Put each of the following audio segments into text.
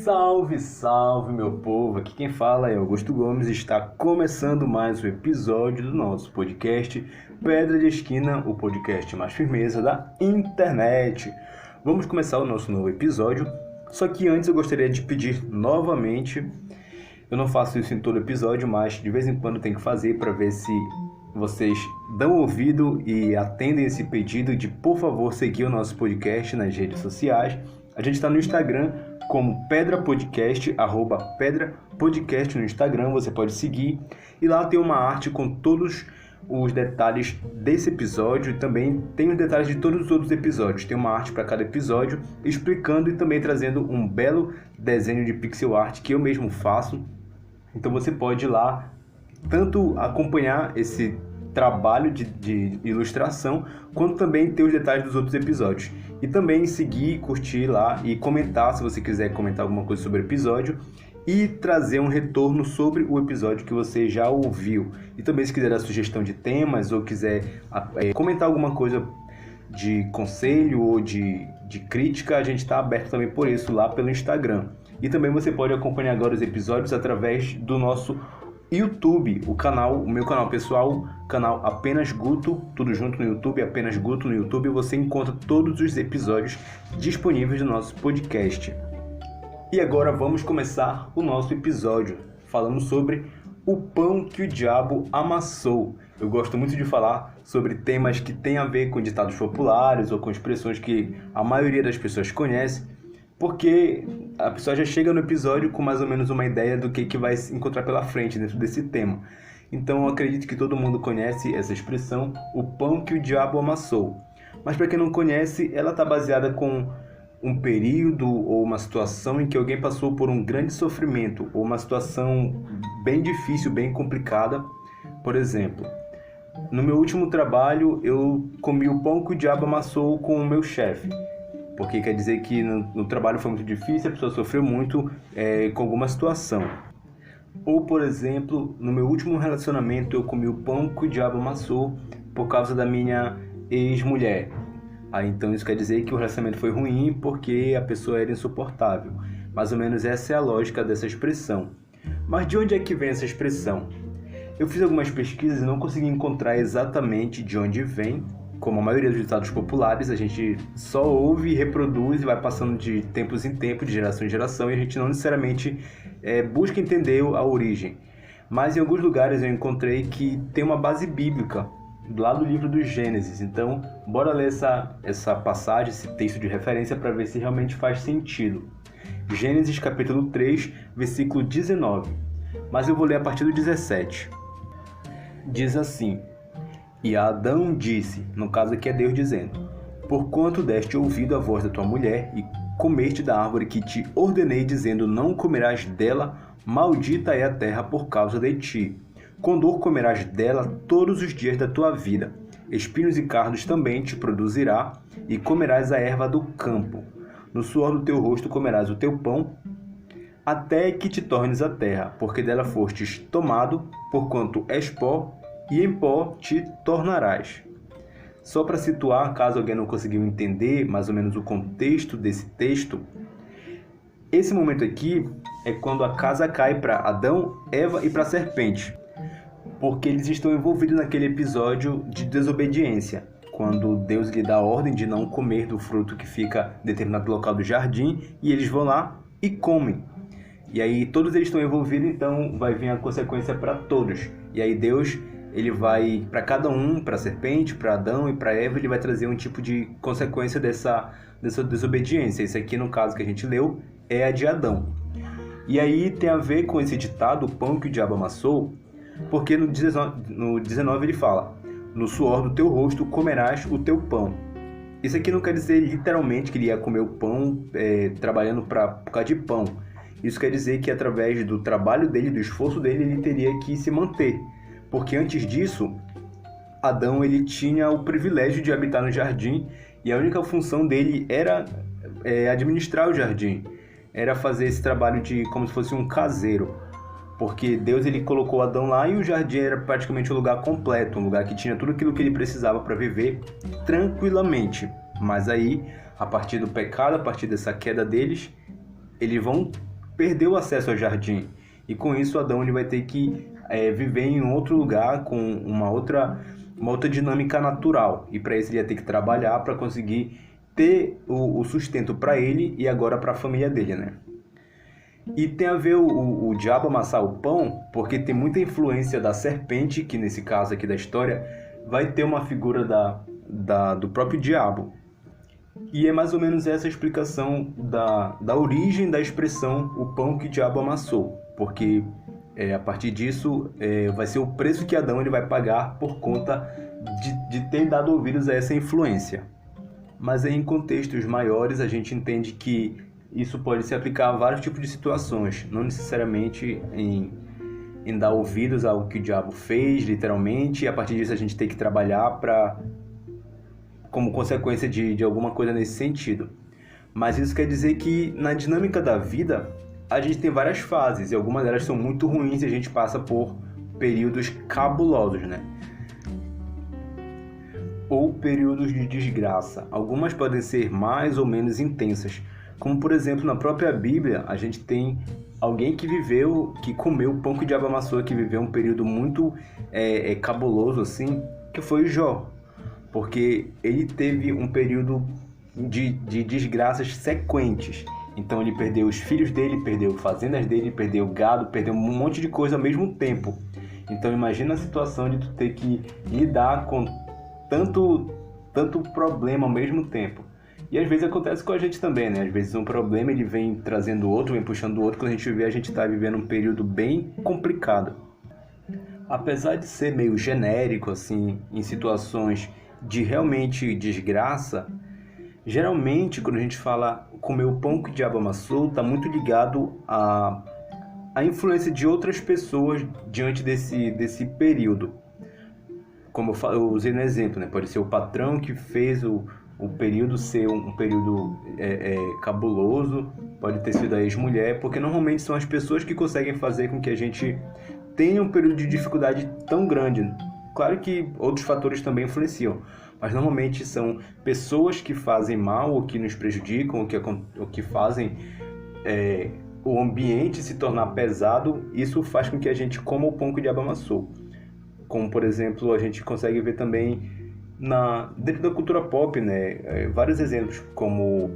Salve, salve meu povo, aqui quem fala é Augusto Gomes e está começando mais um episódio do nosso podcast Pedra de Esquina, o podcast mais firmeza da internet. Vamos começar o nosso novo episódio, só que antes eu gostaria de pedir novamente, eu não faço isso em todo episódio, mas de vez em quando tenho que fazer para ver se vocês dão ouvido e atendem esse pedido de, por favor, seguir o nosso podcast nas redes sociais. A gente está no Instagram como Pedra Podcast, @Pedra Podcast no Instagram, você pode seguir. E lá tem uma arte com todos os detalhes desse episódio e também tem os detalhes de todos os outros episódios. Tem uma arte para cada episódio, explicando e também trazendo um belo desenho de pixel art que eu mesmo faço. Então você pode ir lá tanto acompanhar esse trabalho de ilustração, quanto também ter os detalhes dos outros episódios. E também seguir, curtir lá e comentar, se você quiser comentar alguma coisa sobre o episódio, e trazer um retorno sobre o episódio que você já ouviu. E também se quiser dar sugestão de temas, ou quiser comentar alguma coisa de conselho ou de crítica, a gente está aberto também por isso lá pelo Instagram. E também você pode acompanhar agora os episódios através do nosso YouTube, o meu canal pessoal, canal Apenas Guto, tudo junto no YouTube, Apenas Guto no YouTube, você encontra todos os episódios disponíveis do nosso podcast. E agora vamos começar o nosso episódio, falando sobre o pão que o diabo amassou. Eu gosto muito de falar sobre temas que têm a ver com ditados populares ou com expressões que a maioria das pessoas conhece, porque a pessoa já chega no episódio com mais ou menos uma ideia do que vai se encontrar pela frente dentro desse tema. Então eu acredito que todo mundo conhece essa expressão, o pão que o diabo amassou. Mas para quem não conhece, ela está baseada com um período ou uma situação em que alguém passou por um grande sofrimento, ou uma situação bem difícil, bem complicada. Por exemplo, no meu último trabalho eu comi o pão que o diabo amassou com o meu chefe. Porque quer dizer que no trabalho foi muito difícil, a pessoa sofreu muito com alguma situação. Ou, por exemplo, no meu último relacionamento eu comi o pão que o diabo amassou por causa da minha ex-mulher. Então isso quer dizer que o relacionamento foi ruim porque a pessoa era insuportável. Mais ou menos essa é a lógica dessa expressão. Mas de onde é que vem essa expressão? Eu fiz algumas pesquisas e não consegui encontrar exatamente de onde vem. Como a maioria dos ditados populares, a gente só ouve e reproduz e vai passando de tempos em tempos, de geração em geração, e a gente não necessariamente busca entender a origem. Mas em alguns lugares eu encontrei que tem uma base bíblica, lá do livro do Gênesis. Então, bora ler essa passagem, esse texto de referência, para ver se realmente faz sentido. Gênesis capítulo 3, versículo 19. Mas eu vou ler a partir do 17. Diz assim: E Adão disse, no caso aqui é Deus dizendo: Porquanto deste ouvido à voz da tua mulher, e comeste da árvore que te ordenei, dizendo, não comerás dela, maldita é a terra por causa de ti. Com dor comerás dela todos os dias da tua vida. Espinhos e cardos também te produzirá, e comerás a erva do campo. No suor do teu rosto comerás o teu pão, até que te tornes a terra, porque dela fostes tomado, porquanto és pó, e em pó te tornarás. Só para situar, caso alguém não conseguiu entender mais ou menos o contexto desse texto, esse momento aqui é quando a casa cai para Adão, Eva e para a serpente, porque eles estão envolvidos naquele episódio de desobediência, quando Deus lhe dá a ordem de não comer do fruto que fica em determinado local do jardim, e eles vão lá e comem. E aí todos eles estão envolvidos, então vai vir a consequência para todos. E aí Deus, ele vai para cada um, para a serpente, para Adão e para Eva, ele vai trazer um tipo de consequência dessa desobediência. Esse aqui, no caso que a gente leu, é a de Adão. E aí tem a ver com esse ditado, o pão que o diabo amassou, porque no 19 ele fala: no suor do teu rosto comerás o teu pão. Isso aqui não quer dizer literalmente que ele ia comer o pão trabalhando por causa de pão. Isso quer dizer que através do trabalho dele, do esforço dele, ele teria que se manter. Porque antes disso, Adão ele tinha o privilégio de habitar no jardim e a única função dele era administrar o jardim. Era fazer esse trabalho como se fosse um caseiro. Porque Deus ele colocou Adão lá e o jardim era praticamente um lugar completo, um lugar que tinha tudo aquilo que ele precisava para viver tranquilamente. Mas aí, a partir do pecado, a partir dessa queda deles, eles vão perdeu o acesso ao jardim. E com isso Adão ele vai ter que viver em outro lugar com uma outra dinâmica natural. E para isso ele ia ter que trabalhar para conseguir ter o sustento para ele e agora para a família dele, né? E tem a ver o diabo amassar o pão, porque tem muita influência da serpente, que nesse caso aqui da história vai ter uma figura do próprio diabo. E é mais ou menos essa a explicação da origem da expressão o pão que o diabo amassou, porque a partir disso vai ser o preço que Adão ele vai pagar por conta de ter dado ouvidos a essa influência. Mas em contextos maiores a gente entende que isso pode se aplicar a vários tipos de situações, não necessariamente em dar ouvidos ao que o diabo fez, literalmente, e a partir disso a gente tem que trabalhar como consequência de alguma coisa nesse sentido. Mas isso quer dizer que na dinâmica da vida a gente tem várias fases, e algumas delas são muito ruins e a gente passa por períodos cabulosos, né? Ou períodos de desgraça. Algumas podem ser mais ou menos intensas, como por exemplo na própria Bíblia a gente tem alguém que comeu o pão que o diabo amassou, que viveu um período muito cabuloso assim, que foi Jó, porque ele teve um período de desgraças sequentes. Então ele perdeu os filhos dele, perdeu fazendas dele, perdeu gado, perdeu um monte de coisa ao mesmo tempo. Então imagina a situação de tu ter que lidar com tanto problema ao mesmo tempo. E às vezes acontece com a gente também, né? Às vezes um problema ele vem trazendo outro, vem puxando outro. Quando a gente vê, a gente está vivendo um período bem complicado. Apesar de ser meio genérico, assim, em situações de realmente desgraça, geralmente quando a gente fala comer o pão que o diabo amassou, está muito ligado à influência de outras pessoas diante desse período. Como eu usei no exemplo, né? Pode ser o patrão que fez o período ser um período cabuloso, pode ter sido a ex-mulher, porque normalmente são as pessoas que conseguem fazer com que a gente tenha um período de dificuldade tão grande. Claro que outros fatores também influenciam, mas normalmente são pessoas que fazem mal ou que nos prejudicam, ou que fazem o ambiente se tornar pesado. Isso faz com que a gente coma o pão que o diabo amassou. Como, por exemplo, a gente consegue ver também dentro da cultura pop, né? Vários exemplos, como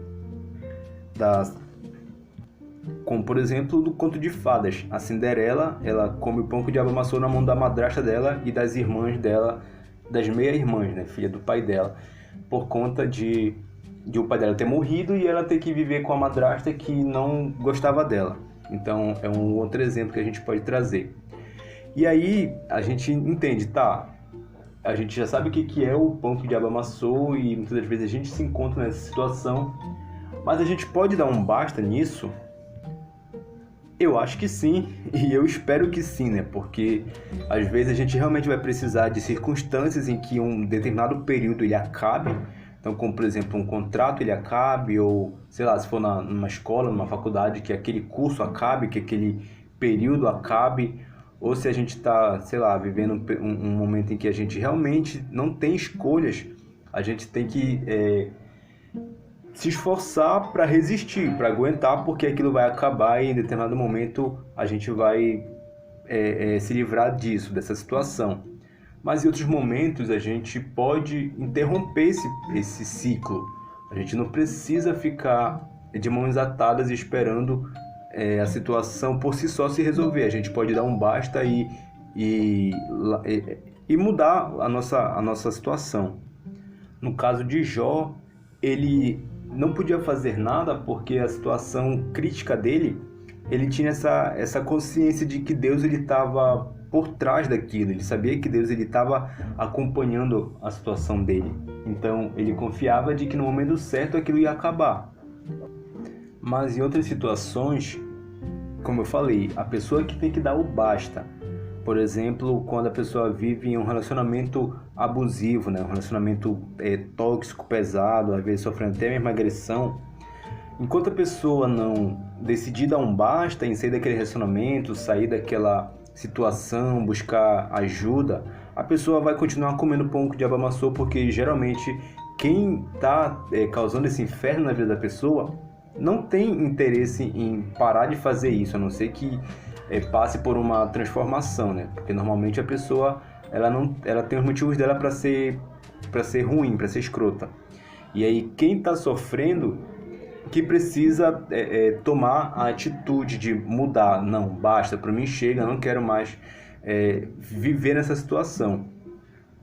por exemplo, do conto de fadas. A Cinderela, ela come o pão que o diabo amassou na mão da madrasta dela e das irmãs dela, das meia-irmãs, né? Filha do pai dela, por conta de o pai dela ter morrido e ela ter que viver com a madrasta que não gostava dela. Então, é um outro exemplo que a gente pode trazer. E aí, a gente entende, tá? A gente já sabe o que é o pão que o diabo amassou e muitas das vezes a gente se encontra nessa situação, mas a gente pode dar um basta nisso? Eu acho que sim, e eu espero que sim, né? Porque às vezes a gente realmente vai precisar de circunstâncias em que um determinado período ele acabe. Então, como por exemplo, um contrato ele acabe, ou sei lá, se for numa escola, numa faculdade, que aquele curso acabe, que aquele período acabe. Ou se a gente está, sei lá, vivendo um momento em que a gente realmente não tem escolhas, a gente tem que se esforçar para resistir, para aguentar, porque aquilo vai acabar e em determinado momento a gente vai se livrar dessa situação. Mas em outros momentos a gente pode interromper esse ciclo. A gente não precisa ficar de mãos atadas esperando a situação por si só se resolver. A gente pode dar um basta e mudar a nossa situação. No caso de Jó, ele não podia fazer nada porque a situação crítica dele, ele tinha essa consciência de que Deus estava por trás daquilo. Ele sabia que Deus estava acompanhando a situação dele. Então ele confiava de que no momento certo aquilo ia acabar. Mas em outras situações, como eu falei, a pessoa que tem que dar o basta. Por exemplo, quando a pessoa vive em um relacionamento abusivo, né? Um relacionamento tóxico, pesado, às vezes sofrendo até mesmo agressão. Enquanto a pessoa não decidir dar um basta em sair daquele relacionamento, sair daquela situação, buscar ajuda, a pessoa vai continuar comendo pão que o diabo amassou, porque geralmente quem está causando esse inferno na vida da pessoa não tem interesse em parar de fazer isso, a não ser que passe por uma transformação, né? Porque normalmente a pessoa ela tem os motivos dela para ser ruim, para ser escrota. E aí quem está sofrendo que precisa tomar a atitude de mudar. Não, basta, para mim chega, não quero mais viver nessa situação.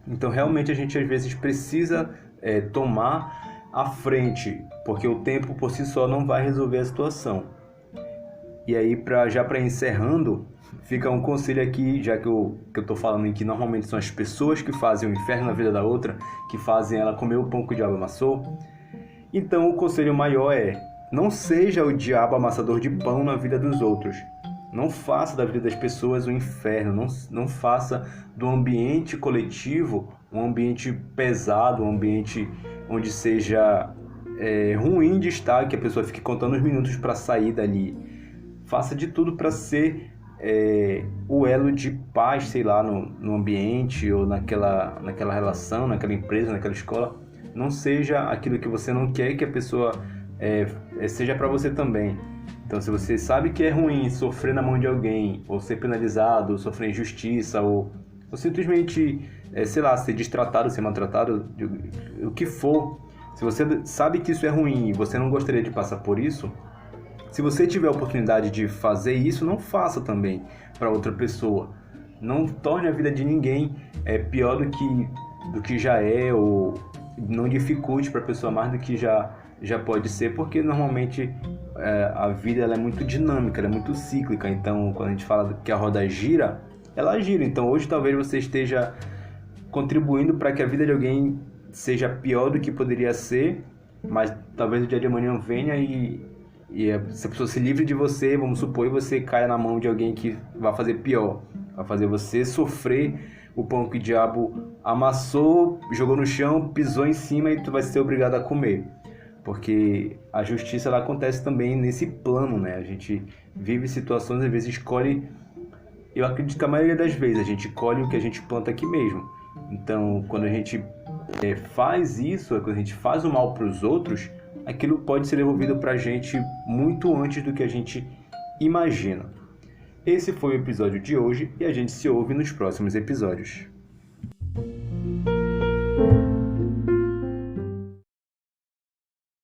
Então realmente a gente às vezes precisa tomar a frente, porque o tempo por si só não vai resolver a situação. E aí, para encerrando, fica um conselho aqui, já que eu estou falando em que normalmente são as pessoas que fazem o inferno na vida da outra, que fazem ela comer o pão que o diabo amassou. Então o conselho maior é: não seja o diabo amassador de pão na vida dos outros. Não faça da vida das pessoas um inferno, não faça do ambiente coletivo um ambiente pesado, um ambiente onde seja ruim de estar, que a pessoa fique contando os minutos para sair dali. Faça de tudo para ser o elo de paz, sei lá, no ambiente ou naquela relação, naquela empresa, naquela escola. Não seja aquilo que você não quer que a pessoa seja para você também. Então, se você sabe que é ruim sofrer na mão de alguém, ou ser penalizado, ou sofrer injustiça, ou simplesmente, sei lá, ser destratado, ser maltratado, o que for, se você sabe que isso é ruim e você não gostaria de passar por isso, se você tiver a oportunidade de fazer isso, não faça também para outra pessoa. Não torne a vida de ninguém pior do que já é, ou não dificulte para a pessoa mais do que já pode ser, porque normalmente a vida ela é muito dinâmica, ela é muito cíclica. Então, quando a gente fala que a roda gira, ela gira. Então, hoje talvez você esteja contribuindo para que a vida de alguém seja pior do que poderia ser, mas talvez o dia de amanhã venha e se a pessoa se livre de você, vamos supor, e você caia na mão de alguém que vai fazer pior, vai fazer você sofrer o pão que o diabo amassou, jogou no chão, pisou em cima e tu vai ser obrigado a comer. Porque a justiça ela acontece também nesse plano, né? A gente vive situações, às vezes escolhe, eu acredito que a maioria das vezes a gente colhe o que a gente planta aqui mesmo. Então, quando a gente faz isso, quando a gente faz o mal para os outros, aquilo pode ser devolvido para a gente muito antes do que a gente imagina. Esse foi o episódio de hoje e a gente se ouve nos próximos episódios.